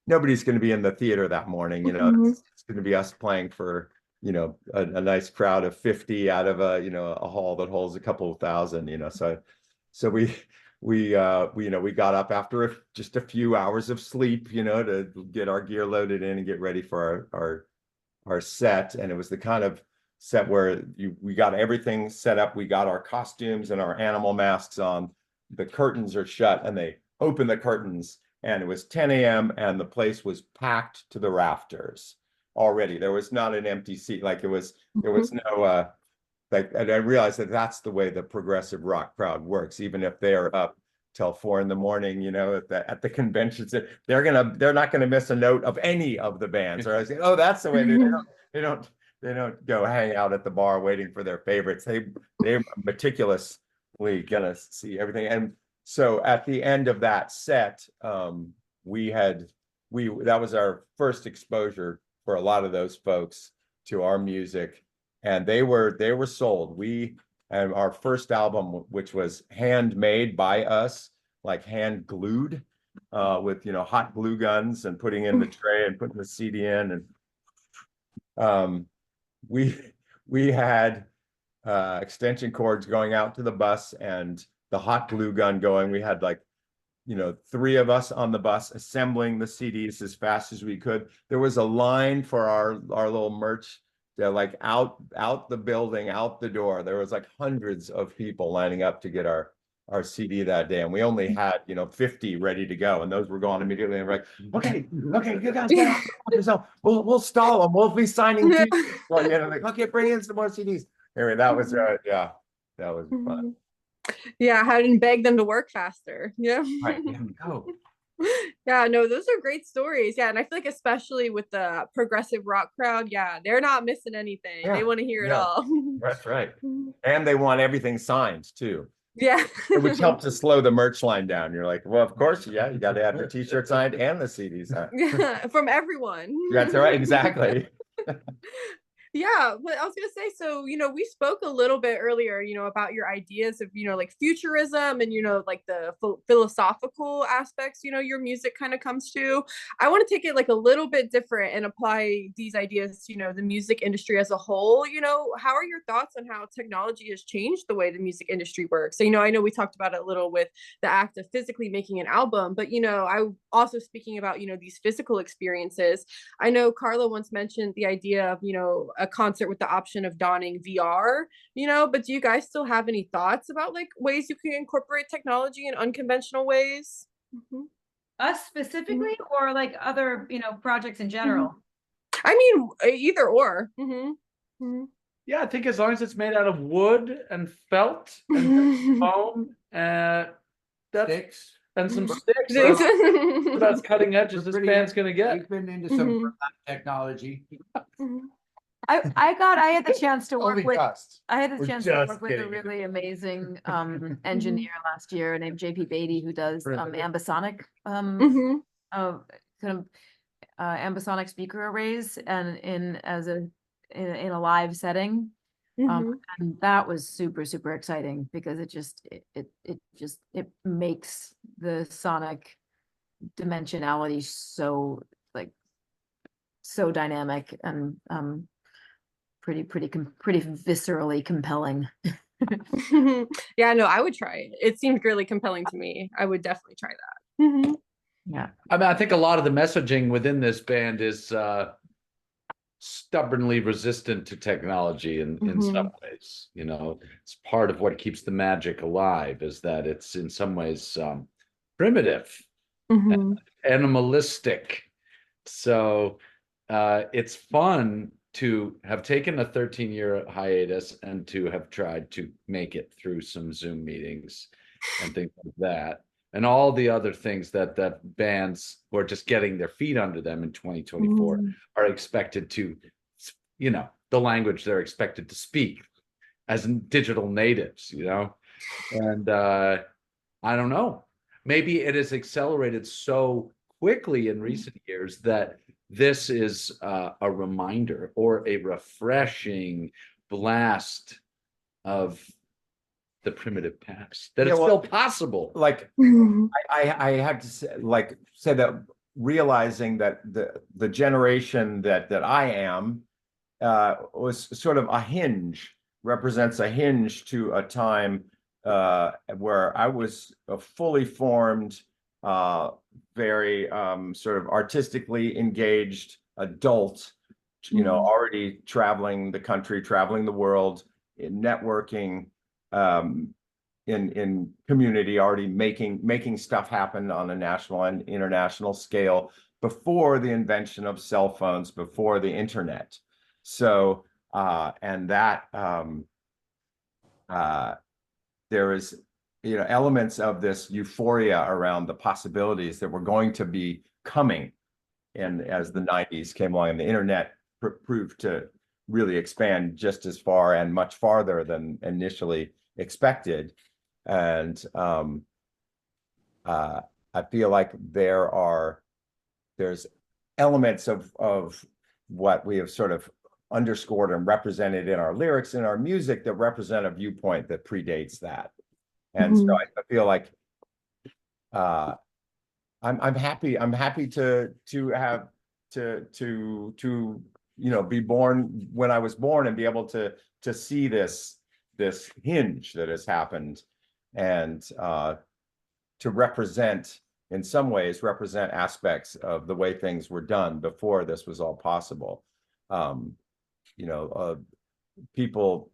in the theater that morning. It's going to be us playing for a nice crowd of 50 out of a hall that holds a couple of thousand. So we got up after just a few hours of sleep, to get our gear loaded in and get ready for our set. And it was the kind of set where we got everything set up. We got our costumes and our animal masks on. The curtains are shut, and they open the curtains, and it was 10 a.m. and the place was packed to the rafters already. There was not an empty seat. Like there was no and I realized that that's the way the progressive rock crowd works. Even if they are up till 4 a.m, at the conventions, they're not gonna miss a note of any of the bands. Or I say, oh, that's the way they don't go hang out at the bar waiting for their favorites. They're meticulously gonna see everything. And so at the end of that set, that was our first exposure for a lot of those folks to our music, and they were sold. And our first album, which was handmade by us, like hand glued, with hot glue guns and putting in the tray and putting the CD in, and we had extension cords going out to the bus and the hot glue gun going. We had 3 of us on the bus assembling the CDs as fast as we could. There was a line for our little merch, out the building, out the door. There was hundreds of people lining up to get our CD that day, and we only had 50 ready to go, and those were gone immediately. And we're like, okay, you guys get out. So we'll stall them. We'll be signing too. Well, okay, bring in some more CDs. Anyway, that was that was fun. Yeah, I hadn't begged them to work faster. Yeah. Right. Yeah. Oh. Yeah, no, those are great stories. Yeah, and I feel like especially with the progressive rock crowd, yeah, they're not missing anything. They want to hear it all. That's right. And they want everything signed too. Yeah. Which helped to slow the merch line down. You're like, well, of course, yeah, you got to have your t-shirt signed and the CD signed. Yeah, from everyone. That's right, exactly. Yeah, but I was gonna say, so we spoke a little bit earlier, about your ideas of like futurism and like the philosophical aspects, your music kind of comes to. I want to take it a little bit different and apply these ideas to the music industry as a whole. How are your thoughts on how technology has changed the way the music industry works? So I know we talked about it a little with the act of physically making an album, but I also speaking about these physical experiences. I know Carla once mentioned the idea of a concert with the option of donning VR, but do you guys still have any thoughts about ways you can incorporate technology in unconventional ways? Us specifically, or other projects in general? I mean, either or. Yeah, I think as long as it's made out of wood and felt and foam, that's Sticks. and some sticks. That's about cutting edge as this band's gonna get. We've been into some technology. I had the chance to work Only with just. I had the We're chance to just work with a getting really amazing engineer last year named JP Beatty, who does ambisonic kind of ambisonic speaker arrays and in a live setting. And that was super exciting because it makes the sonic dimensionality so dynamic and pretty viscerally compelling. Yeah, no, I would try it. It seemed really compelling to me. I would definitely try that. Yeah, I mean, I think a lot of the messaging within this band is stubbornly resistant to technology in some ways. You know, it's part of what keeps the magic alive is that it's in some ways primitive, animalistic. So it's fun to have taken a 13-year hiatus and to have tried to make it through some Zoom meetings and things like that. And all the other things that bands who are just getting their feet under them in 2024 are expected to, you know, the language they're expected to speak as digital natives, you know? And I don't know, maybe it has accelerated so quickly in recent years that this is a reminder or a refreshing blast of the primitive past that it's still possible. Like I have to say that realizing that the generation that I am was sort of represents a hinge to a time where I was a fully formed, very sort of artistically engaged adult, you know, already traveling the country, traveling the world, networking, in community, already making stuff happen on a national and international scale before the invention of cell phones, before the internet. So and that there is, you know, elements of this euphoria around the possibilities that were going to be coming, and as the 90s came along and the internet proved to really expand just as far and much farther than initially expected. And I feel like there's elements of what we have sort of underscored and represented in our lyrics and our music that represent a viewpoint that predates that. And so I feel like I'm happy to have to you know, be born when I was born and be able to see this hinge that has happened, and to represent, in some ways, represent aspects of the way things were done before this was all possible. You know, people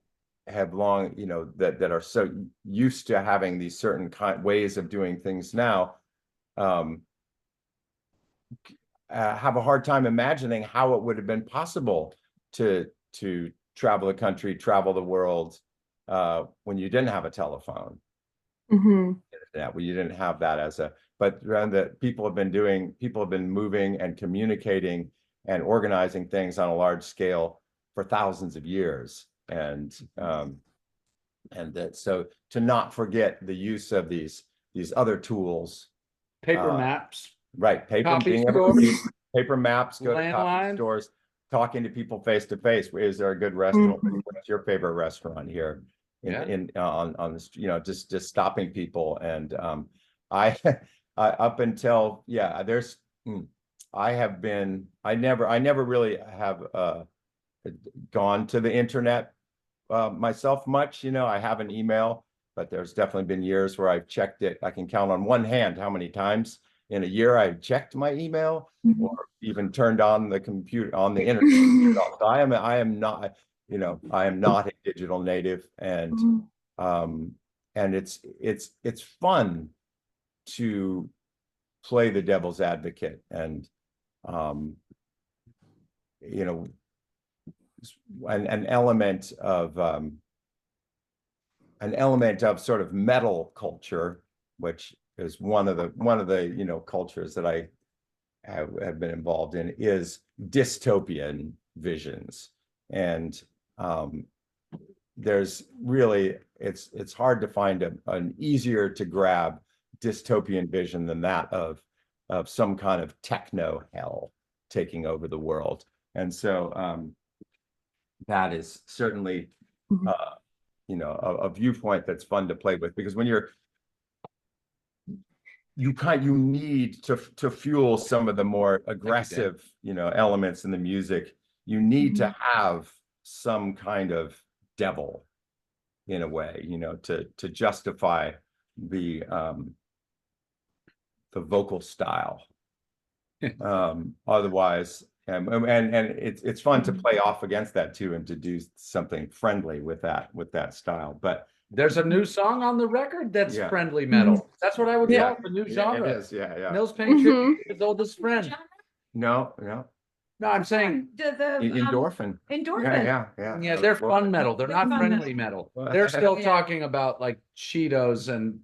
have long, you know, that are so used to having these certain ways of doing things now, have a hard time imagining how it would have been possible to travel the country, travel the world, when you didn't have a telephone. Internet, when you didn't have that as a, but that people have been moving and communicating and organizing things on a large scale for thousands of years. And that, so to not forget the use of these other tools, Paper maps. Right, paper maps, go to copy stores, talking to people face to face. Is there a good restaurant? What's your favorite restaurant here? On the, you know, just stopping people. And I up until I never really have gone to the internet myself much. You know, I have an email, but there's definitely been years where I've checked it. I can count on one hand how many times in a year I've checked my email or even turned on the computer on the internet. So I am not, you know, I am not a digital native, and it's fun to play the devil's advocate, and you know, an element of sort of metal culture, which one of the you know cultures that I have been involved in is dystopian visions, and there's really it's hard to find an easier to grab dystopian vision than that of some kind of techno hell taking over the world. And so that is certainly you know a viewpoint that's fun to play with, because when you need to fuel some of the more aggressive, you know, elements in the music. You need to have some kind of devil in a way, you know, to justify the vocal style. Otherwise, and it's fun to play off against that too, and to do something friendly with that style. But there's a new song on the record that's friendly metal. That's what I would call the new genre. It is, yeah. Nils paying tribute to his oldest friend. No, I'm saying endorphin. Endorphin. Yeah, they're fun metal. They're not friendly metal. They're still talking about like Cheetos and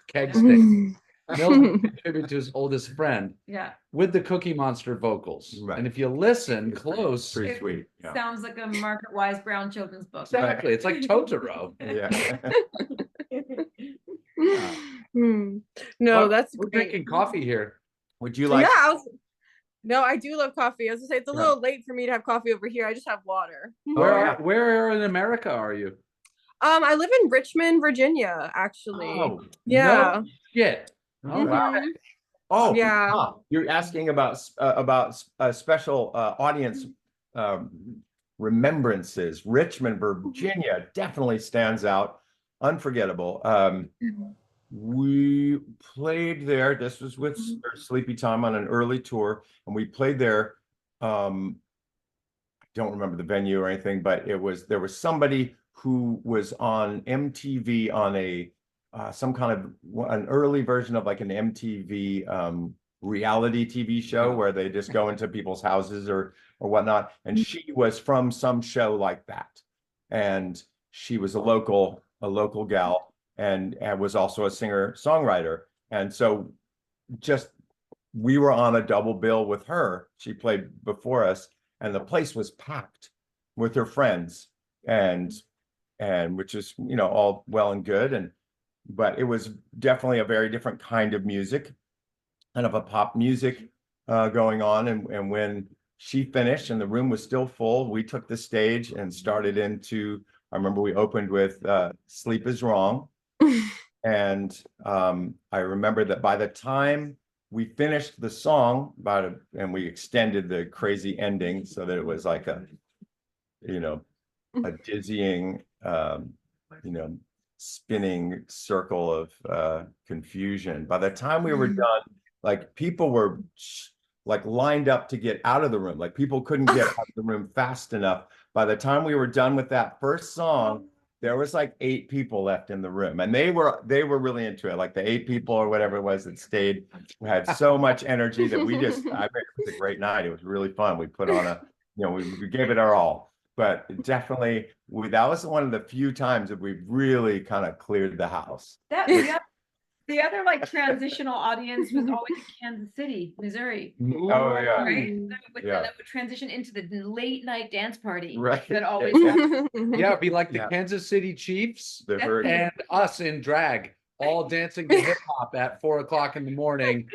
keg sticks. Nils contributed to his oldest friend. Yeah. With the Cookie Monster vocals. Right. And if you listen close, pretty sweet. Yeah. Sounds like a Margaret Wise Brown children's book. Exactly. It's like Totoro. No, that's we're great. drinking coffee here. Would you like? Yeah, no, I do love coffee. As I say, it's a little late for me to have coffee over here. I just have water. Where in America are you? I live in Richmond, Virginia, actually. Oh, yeah. No shit. Oh, wow. Oh, yeah. You're asking about special audience remembrances. Richmond, Virginia definitely stands out. Unforgettable. We played there. This was with Sleepytime on an early tour, and we played there. I don't remember the venue or anything, but there was somebody who was on MTV on a some kind of an early version of like an MTV reality TV show where they just go into people's houses or whatnot. And she was from some show like that, and she was a local gal, and was also a singer-songwriter. And so we were on a double bill with her. She played before us, and the place was packed with her friends, and which is, you know, all well and good, but it was definitely a very different kind of music, kind of a pop music going on. And when she finished and the room was still full, we took the stage and started into, I remember we opened with Sleep Is Wrong. And I remember that by the time we finished the song, and we extended the crazy ending so that it was like a dizzying, spinning circle of confusion. By the time we were done, like people were like lined up to get out of the room. Like people couldn't get out of the room fast enough. By the time we were done with that first song, there was like 8 people left in the room, and they were really into it. Like the 8 people or whatever it was that stayed had so much energy that I mean, it was a great night. It was really fun. We put on we gave it our all. But definitely, that was one of the few times that we really kind of cleared the house. The other like transitional audience was always in Kansas City, Missouri. Oh yeah, right. That would transition into the late night dance party. Right. That always. It'd be like the Kansas City Chiefs and us in drag, all dancing to hip hop at 4 o'clock in the morning,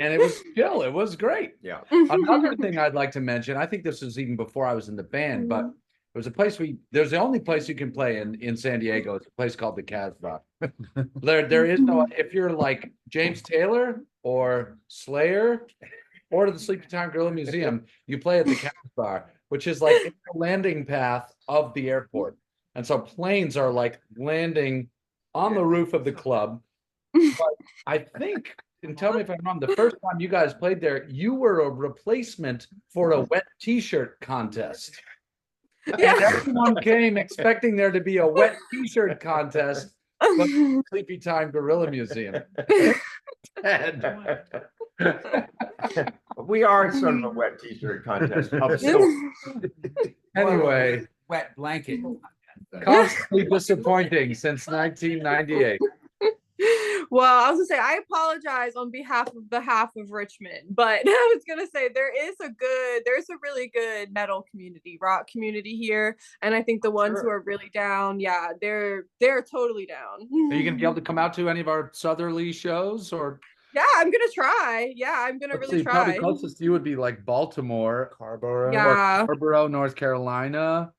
and it was chill. It was great. Yeah. Another thing I'd like to mention, I think this was even before I was in the band, but there's a place there's the only place you can play in San Diego. It's a place called the Casbah. There is no, if you're like James Taylor or Slayer or the Sleepytime Gorilla Museum, you play at the Casbah, which is like the landing path of the airport. And so planes are like landing on the roof of the club. But I think, and tell me if I'm wrong, the first time you guys played there, you were a replacement for a wet t-shirt contest. And everyone came expecting there to be a wet t-shirt contest, but Sleepytime Gorilla Museum. We are sort of a wet t-shirt contest. Anyway, wet blanket. Constantly disappointing since 1998. Well, I was gonna say I apologize on behalf of Richmond, but I was gonna say there's a really good metal community, rock community here, and I think the ones who are really down, yeah, they're totally down. Are you gonna be able to come out to any of our southerly shows, or? Yeah, I'm gonna try. Yeah, I'm gonna really try. Probably closest to you would be like Baltimore, Carrboro. Yeah, or Carrboro, North Carolina.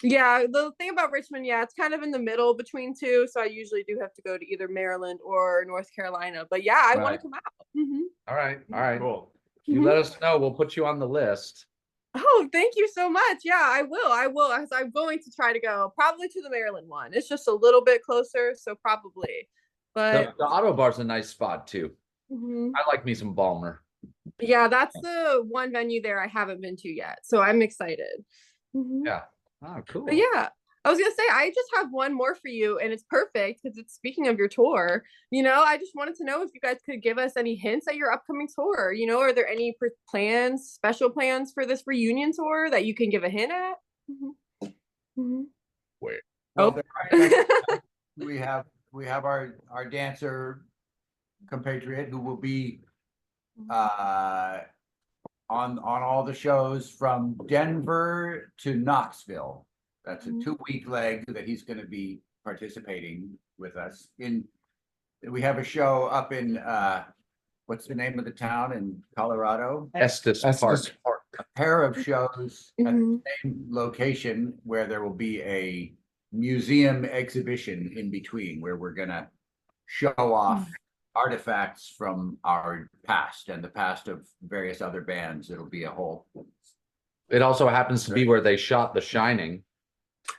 Yeah, the thing about Richmond, yeah, it's kind of in the middle between two, so I usually do have to go to either Maryland or North Carolina. But yeah, I want to come out. All right, Cool. You let us know. We'll put you on the list. Oh, thank you so much. Yeah, I will. As I'm going to try to go probably to the Maryland one. It's just a little bit closer, so probably. But The Auto Bar's a nice spot too. I like me some Balmer. Yeah, that's the one venue there I haven't been to yet, so I'm excited. Yeah. Oh, cool. But yeah, I was gonna say I just have one more for you, and it's perfect because it's speaking of your tour. I just wanted to know if you guys could give us any hints at your upcoming tour. Are there any special plans for this reunion tour that you can give a hint at? Wait. Oh, we have our dancer compatriot who will be on all the shows from Denver to Knoxville. That's a 2-week leg that he's going to be participating with us in. We have a show up in what's the name of the town in Colorado? Estes Park. A pair of shows at the same location where there will be a museum exhibition in between, where we're going to show off artifacts from our past and the past of various other bands. It'll be a whole. It also happens to be where they shot The Shining.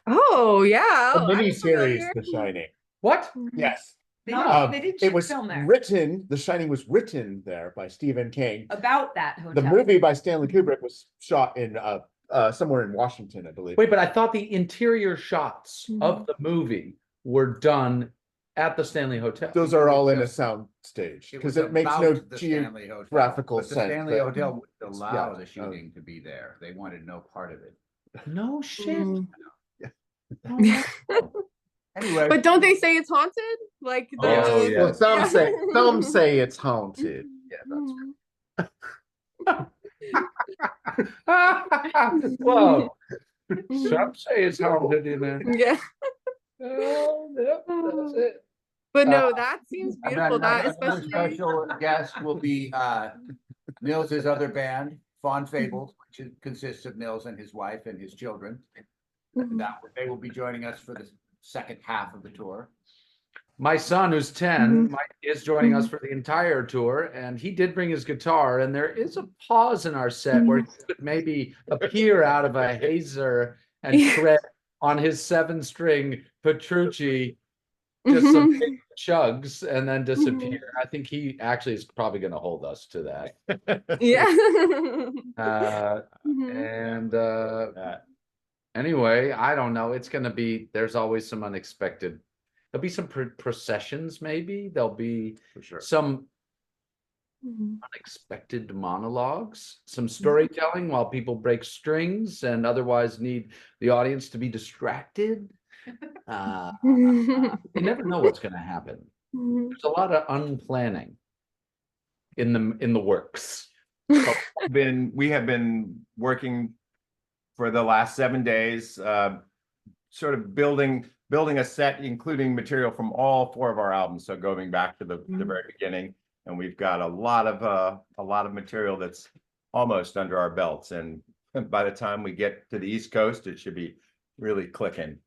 Oh yeah, the miniseries The Shining. What? Yes. They did it was film there. The Shining was written there by Stephen King. About that hotel. The movie by Stanley Kubrick was shot in somewhere in Washington, I believe. Wait, but I thought the interior shots of the movie were done at the Stanley Hotel. Those are all in a sound stage because it makes no geographical sense. The Stanley Hotel would allow the shooting to be there. They wanted no part of it. No shit. Anyway, but don't they say it's haunted? Like well, some say it's haunted. Yeah, that's right. Whoa. Some say it's haunted in there. Yeah. Oh, yep, that's it. But no, that seems beautiful. That especially special guest will be Nils's other band, Fawn Fables, which consists of Nils and his wife and his children. They will be joining us for the second half of the tour. My son, who's 10, is joining us for the entire tour, and he did bring his guitar, and there is a pause in our set where he could maybe appear out of a hazer and shred on his 7-string Petrucci, just some big chugs, and then disappear. I think he actually is probably going to hold us to that. Yeah. Anyway, I don't know. It's going to be, there's always some unexpected. There'll be some processions, maybe. There'll be some unexpected monologues, some storytelling while people break strings and otherwise need the audience to be distracted. You never know what's going to happen. There's a lot of unplanning in the works. We have been working for the last 7 days, sort of building a set, including material from all 4 of our albums. So going back to the very beginning, and we've got a lot of material that's almost under our belts. And by the time we get to the East Coast, it should be really clicking.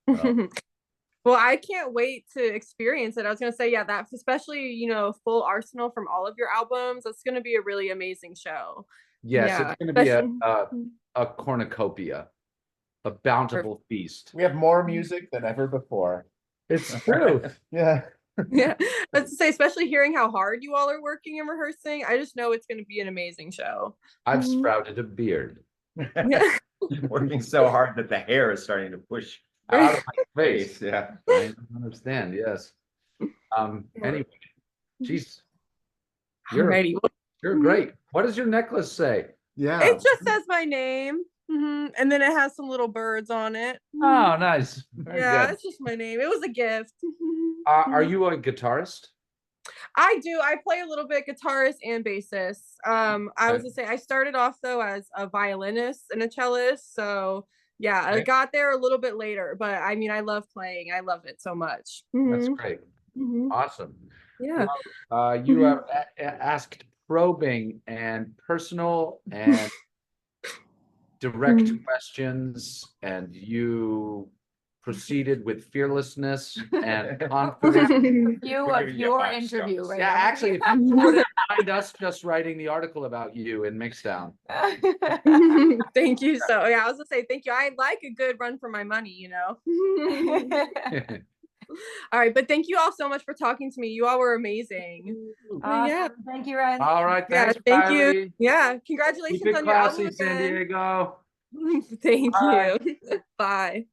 Well, I can't wait to experience it. I was going to say, yeah, that's especially, full arsenal from all of your albums. It's going to be a really amazing show. Yes, it's going to be a cornucopia, a bountiful feast. We have more music than ever before. It's true. Yeah. Yeah. Let's say, especially hearing how hard you all are working and rehearsing, I just know it's going to be an amazing show. I've sprouted a beard. Working so hard that the hair is starting to push out of my face. Yeah. I understand. Yes. Anyway, geez. You're great. What does your necklace say? Yeah. It just says my name. And then it has some little birds on it. Oh, nice. Very good. It's just my name. It was a gift. Are you a guitarist? I do. I play a little bit guitarist and bassist. I was gonna say I started off though as a violinist and a cellist. So yeah, I got there a little bit later, but I mean, I love playing. I love it so much. That's great. Awesome. Yeah. Well, you have asked probing and personal and direct questions, and you proceeded with fearlessness and confidence. You of your interview, right? Yeah, actually, if you wouldn't mind us just writing the article about you in Mixdown. Thank you. So yeah, I was gonna say thank you. I like a good run for my money, you know. All right, but thank you all so much for talking to me. You all were amazing. Awesome. Yeah. Thank you, Ryan. All right, thanks, thank Riley. you. Yeah, congratulations Keep it on your album classy, San again. Diego. Thank Bye. you. Bye.